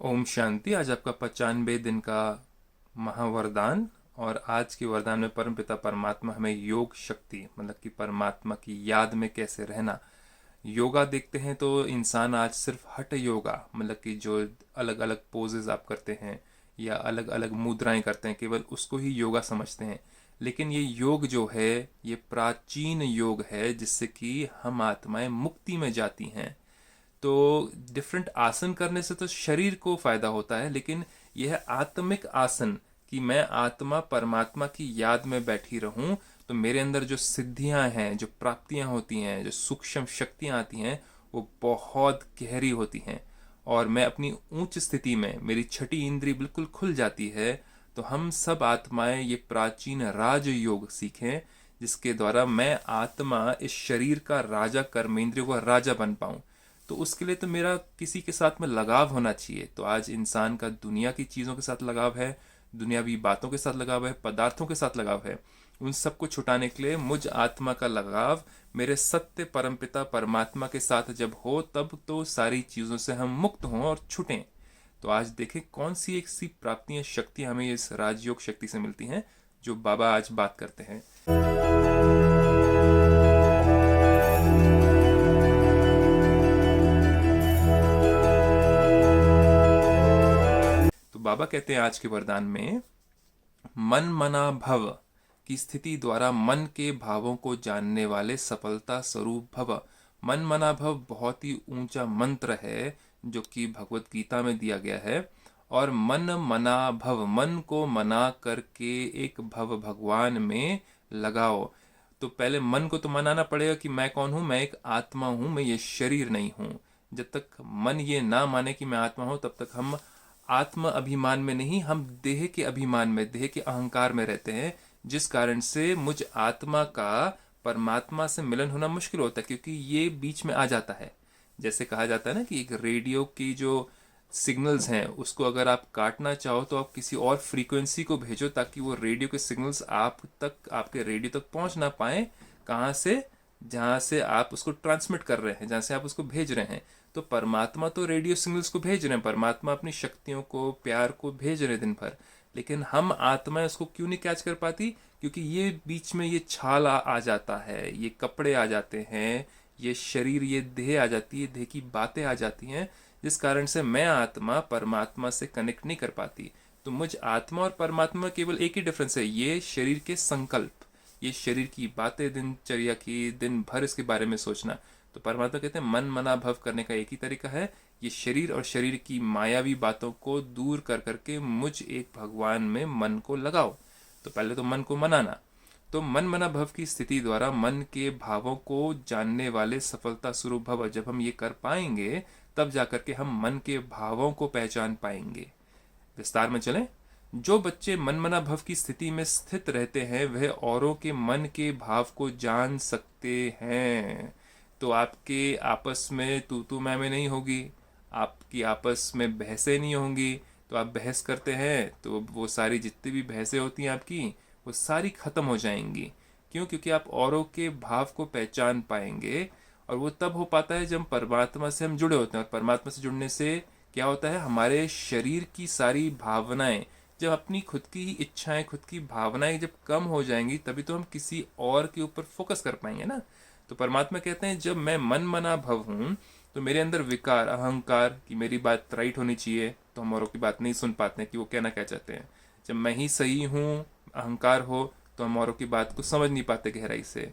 ओम शांति। आज आपका 95 दिन का महावरदान। और आज के वरदान में परमपिता परमात्मा हमें योग शक्ति मतलब कि परमात्मा की याद में कैसे रहना योगा देखते हैं। तो इंसान आज सिर्फ हठ योगा मतलब कि जो अलग अलग पोजेज आप करते हैं या अलग अलग मुद्राएं करते हैं केवल उसको ही योगा समझते हैं। लेकिन ये योग जो है ये प्राचीन योग है जिससे कि हम आत्माएं मुक्ति में जाती हैं। तो डिफरेंट आसन करने से तो शरीर को फायदा होता है, लेकिन यह आत्मिक आसन कि मैं आत्मा परमात्मा की याद में बैठी रहूं तो मेरे अंदर जो सिद्धियां हैं, जो प्राप्तियां होती हैं, जो सूक्ष्म शक्तियां आती हैं वो बहुत गहरी होती हैं। और मैं अपनी उच्च स्थिति में मेरी छठी इंद्री बिल्कुल खुल जाती है। तो हम सब आत्माएं ये प्राचीन राजयोग सीखें जिसके द्वारा मैं आत्मा इस शरीर का राजा, कर्मेंद्रियों का राजा बन पाऊं। तो उसके लिए तो मेरा किसी के साथ में लगाव होना चाहिए। तो आज इंसान का दुनिया की चीज़ों के साथ लगाव है, दुनियावी बातों के साथ लगाव है, पदार्थों के साथ लगाव है। उन सबको छुटाने के लिए मुझ आत्मा का लगाव मेरे सत्य परमपिता परमात्मा के साथ जब हो तब तो सारी चीज़ों से हम मुक्त हों और छुटें। तो आज देखें कौन सी एक सी प्राप्तियां, शक्तियां हमें इस राजयोग शक्ति से मिलती हैं जो बाबा आज बात करते हैं। तो बाबा कहते हैं आज के वरदान में, मन मना भव की स्थिति द्वारा मन के भावों को जानने वाले सफलता स्वरूप भव। मन मना भव बहुत ही ऊंचा मंत्र है जो कि भगवत गीता में दिया गया है। और मन मना भव, मन को मना करके एक भव भगवान में लगाओ। तो पहले मन को तो मनाना पड़ेगा कि मैं कौन हूं, मैं एक आत्मा हूं, मैं ये शरीर नहीं हूं। जब तक मन ये ना माने कि मैं आत्मा हूं तब तक हम आत्म अभिमान में नहीं, हम देह के अभिमान में, देह के अहंकार में रहते हैं। जिस कारण से मुझ आत्मा का परमात्मा से मिलन होना मुश्किल होता है, क्योंकि ये बीच में आ जाता है। जैसे कहा जाता है ना कि एक रेडियो की जो सिग्नल्स हैं उसको अगर आप काटना चाहो तो आप किसी और फ्रीक्वेंसी को भेजो ताकि वो रेडियो के सिग्नल्स आप तक, आपके रेडियो तक पहुंच ना पाए। कहाँ से? जहाँ से आप उसको ट्रांसमिट कर रहे हैं, जहाँ से आप उसको भेज रहे हैं। तो परमात्मा तो रेडियो सिग्नल्स को भेज रहे हैं, परमात्मा अपनी शक्तियों को, प्यार को भेज रहे हैं दिन भर। लेकिन हम आत्मा उसको क्यों नहीं कैच कर पाती? क्योंकि ये बीच में ये छाल आ जाता है, ये कपड़े आ जाते हैं, ये शरीर, ये देह आ जाती है, देह की बातें आ जाती हैं, जिस कारण से मैं आत्मा परमात्मा से कनेक्ट नहीं कर पाती। तो मुझ आत्मा और परमात्मा में केवल एक ही डिफरेंस है, ये शरीर के संकल्प, ये शरीर की बातें, दिनचर्या की, दिन भर इसके बारे में सोचना। तो परमात्मा कहते हैं मन मना भव करने का एक ही तरीका है, ये शरीर और शरीर की मायावी बातों को दूर कर करके मुझ एक भगवान में मन को लगाओ। तो पहले तो मन को मनाना। तो मन मना भव की स्थिति द्वारा मन के भावों को जानने वाले सफलता स्वरूप भव, जब हम ये कर पाएंगे तब जाकर के हम मन के भावों को पहचान पाएंगे। विस्तार में चलें। जो बच्चे मनमना भव की स्थिति में स्थित रहते हैं वह औरों के मन के भाव को जान सकते हैं। तो आपके आपस में तू मैं नहीं होगी, आपकी आपस में बहसें नहीं होंगी। तो आप बहस करते हैं तो वो सारी जितनी भी बहसें होती हैं आपकी, वो सारी खत्म हो जाएंगी। क्यों? क्योंकि आप औरों के भाव को पहचान पाएंगे। और वो तब हो पाता है जब परमात्मा से हम जुड़े होते हैं। और परमात्मा से जुड़ने से क्या होता है, हमारे शरीर की सारी भावनाएं, जब अपनी खुद की ही इच्छाएं, खुद की भावनाएं जब कम हो जाएंगी तभी तो हम किसी और के ऊपर फोकस कर पाएंगे ना। तो परमात्मा कहते हैं जब मैं मन मना भव हूं तो मेरे अंदर विकार, अहंकार कि मेरी बात राइट होनी चाहिए, तो हम औरों की बात नहीं सुन पाते हैं कि वो कहना क्या चाहते हैं। जब मैं ही सही हूँ, अहंकार हो, तो हम औरों की बात को समझ नहीं पाते गहराई से।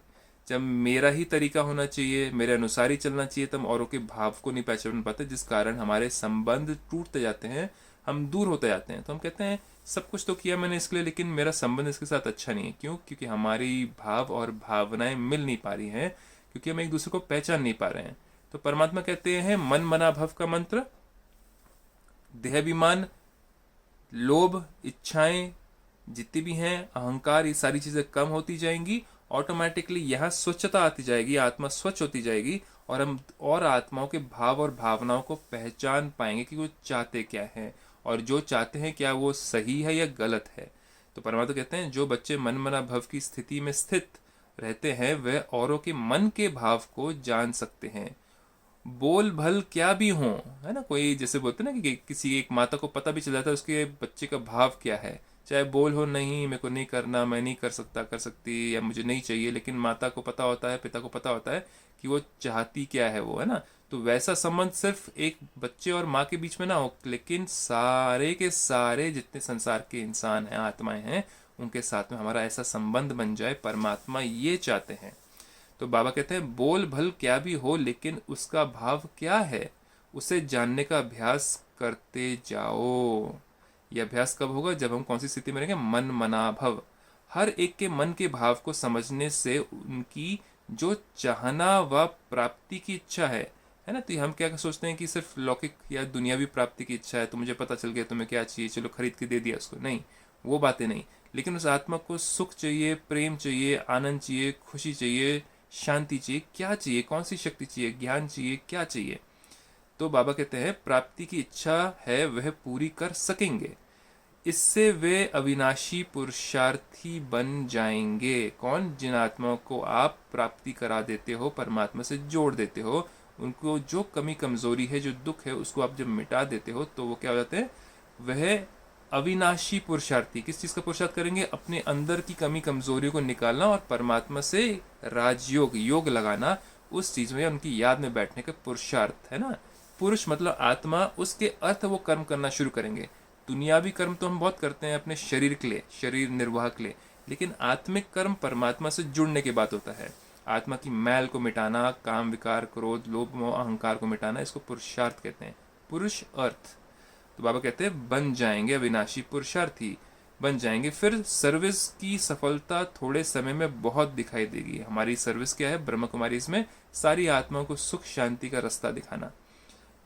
जब मेरा ही तरीका होना चाहिए, मेरे अनुसार ही चलना चाहिए, तब औरों के भाव को नहीं पहचान पाते, जिस कारण हमारे संबंध टूटते जाते हैं, हम दूर होते जाते हैं। तो हम कहते हैं सब कुछ तो किया मैंने इसके लिए, लेकिन मेरा संबंध इसके साथ अच्छा नहीं है। क्यों? क्योंकि हमारी भाव और भावनाएं मिल नहीं पा रही हैं, क्योंकि हम एक दूसरे को पहचान नहीं पा रहे हैं। तो परमात्मा कहते हैं मन मना भव का मंत्र, देहाभिमान, लोभ, इच्छाएं जितनी भी हैं, अहंकार, ये सारी चीजें कम होती जाएंगी। ऑटोमेटिकली यहाँ स्वच्छता आती जाएगी, आत्मा स्वच्छ होती जाएगी। और हम और आत्माओं के भाव और भावनाओं को पहचान पाएंगे कि वो चाहते क्या है, और जो चाहते हैं क्या वो सही है या गलत है। तो परमात्मा कहते हैं जो बच्चे मन मना भव की स्थिति में स्थित रहते हैं वह औरों के मन के भाव को जान सकते हैं। बोल भल क्या भी हो, है ना। कोई जैसे बोलते हैं ना कि किसी एक माता को पता भी चल जाता है उसके बच्चे का भाव क्या है, चाहे बोल हो नहीं मेरे को नहीं करना, मैं नहीं कर सकता कर सकती, या मुझे नहीं चाहिए, लेकिन माता को पता होता है, पिता को पता होता है कि वो चाहती क्या है, वो है ना। तो वैसा संबंध सिर्फ एक बच्चे और माँ के बीच में ना हो, लेकिन सारे के सारे जितने संसार के इंसान हैं, आत्माएं हैं, उनके साथ में हमारा ऐसा संबंध बन जाए, परमात्मा ये चाहते हैं। तो बाबा कहते हैं बोल भल क्या भी हो, लेकिन उसका भाव क्या है उसे जानने का अभ्यास करते जाओ। यह अभ्यास कब होगा, जब हम कौन सी स्थिति में रहेंगे, मन मना भव। हर एक के मन के भाव को समझने से उनकी जो चाहना व प्राप्ति की इच्छा है ना। तो हम क्या सोचते हैं कि सिर्फ लौकिक या दुनियावी प्राप्ति की इच्छा है, तो मुझे पता चल गया तुम्हें क्या चाहिए, चलो खरीद के दे दिया उसको, नहीं, वो बातें नहीं। लेकिन उस आत्मा को सुख चाहिए, प्रेम चाहिए, आनंद चाहिए, खुशी चाहिए, शांति चाहिए, क्या चाहिए, कौन सी शक्ति चाहिए, ज्ञान चाहिए, क्या चाहिए। तो बाबा कहते हैं प्राप्ति की इच्छा है वह पूरी कर सकेंगे, इससे वे अविनाशी पुरुषार्थी बन जाएंगे। कौन, जिन आत्माओं को आप प्राप्ति करा देते हो, परमात्मा से जोड़ देते हो, उनको जो कमी कमजोरी है, जो दुख है, उसको आप जब मिटा देते हो, तो वो क्या हो जाते हैं, वह अविनाशी पुरुषार्थी। किस चीज का पुरुषार्थ करेंगे, अपने अंदर की कमी कमजोरियों को निकालना और परमात्मा से राजयोग, योग लगाना, उस चीज में उनकी याद में बैठने का पुरुषार्थ है ना। पुरुष मतलब आत्मा, उसके अर्थ वो कर्म करना शुरू करेंगे। दुनियावी कर्म तो हम बहुत करते हैं अपने शरीर के लिए, शरीर निर्वाह के लिए, लेकिन आत्मिक कर्म परमात्मा से जुड़ने के बाद होता है। आत्मा की मैल को मिटाना, काम विकार क्रोध लोभ मोह अहंकार को मिटाना, इसको पुरुषार्थ कहते हैं, पुरुष अर्थ। तो बाबा कहते हैं बन जाएंगे अविनाशी पुरुषार्थी, बन जाएंगे। फिर सर्विस की सफलता थोड़े समय में बहुत दिखाई देगी। हमारी सर्विस क्या है, ब्रह्म कुमारी इसमें सारी आत्माओं को सुख शांति का रास्ता दिखाना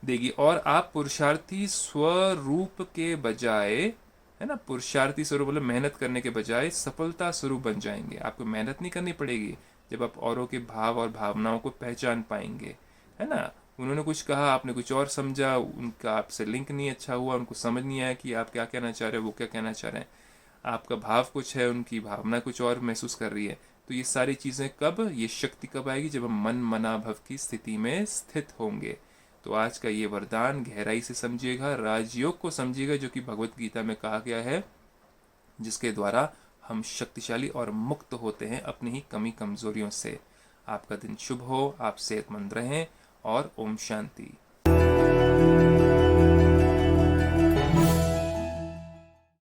देगी। और आप पुरुषार्थी स्वरूप के बजाय, है ना, पुरुषार्थी स्वरूप मतलब मेहनत करने के बजाय सफलता स्वरूप बन जाएंगे। आपको मेहनत नहीं करनी पड़ेगी जब आप औरों के भाव और भावनाओं को पहचान पाएंगे, है ना। उन्होंने कुछ कहा, आपने कुछ और समझा, उनका आपसे लिंक नहीं अच्छा हुआ, उनको समझ नहीं आया कि आप क्या कहना चाह रहे हो, वो क्या कहना चाह रहे हैं। आपका भाव कुछ है, उनकी भावना कुछ और महसूस कर रही है। तो ये सारी चीज़ें कब, ये शक्ति कब आएगी, जब हम मन मना भव की स्थिति में स्थित होंगे। तो आज का ये वरदान गहराई से समझिएगा, राजयोग को समझिएगा, जो कि भगवत गीता में कहा गया है, जिसके द्वारा हम शक्तिशाली और मुक्त होते हैं अपनी ही कमी कमजोरियों से। आपका दिन शुभ हो, आप सेहतमंद रहें, और ओम शांति।